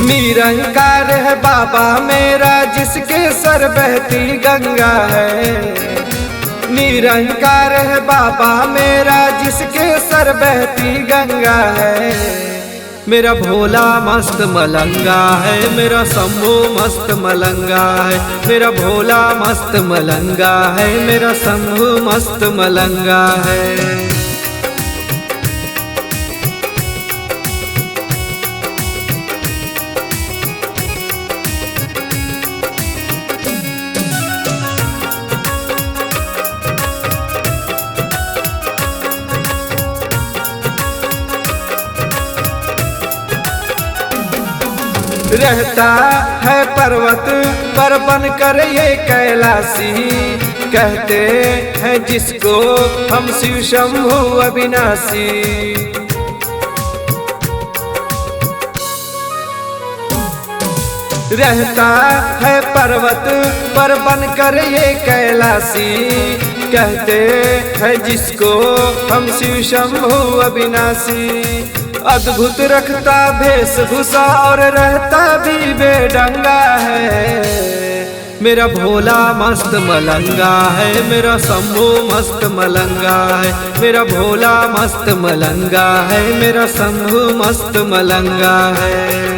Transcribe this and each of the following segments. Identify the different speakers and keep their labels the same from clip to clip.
Speaker 1: निरंकार है बाबा मेरा जिसके सर बहती गंगा है। निरंकार है बाबा मेरा जिसके सर बहती गंगा है। मेरा भोला मस्त मलंगा है, मेरा शंभू मस्त मलंगा है। मेरा भोला मस्त मलंगा है, मेरा शंभू मस्त मलंगा है। रहता है पर्वत पर बनकर ये कैलाशी, कहते हैं जिसको हम शिव शंभू अविनाशी। रहता है पर्वत पर बनकर ये कैलाशी, कहते हैं जिसको हम शिव शंभू अविनाशी। अद्भुत रखता वेशभूषा और रहता भी बेढंगा है। मेरा भोला मस्त मलंगा है, मेरा शंभू मस्त मलंगा है। मेरा भोला मस्त मलंगा है, मेरा शंभू मस्त मलंगा है।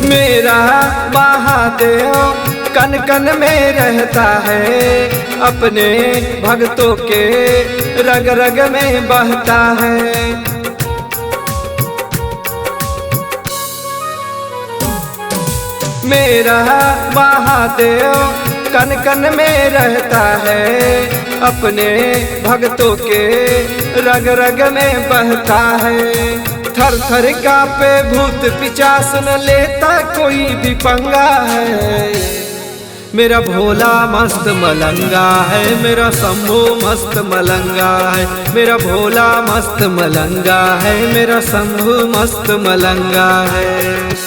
Speaker 1: मेरा महादेव कन कन में रहता है, अपने भक्तों के रग रग में बहता है। मेरा महादेव कन कन में रहता है, अपने भक्तों के रग रग में बहता है। थर थर कांपे भूत पिशाच न लेता कोई भी पंगा है। मेरा भोला मस्त मलंगा है, मेरा शंभू मस्त मलंगा है। मेरा भोला मस्त मलंगा है, मेरा शंभू मस्त मलंगा है।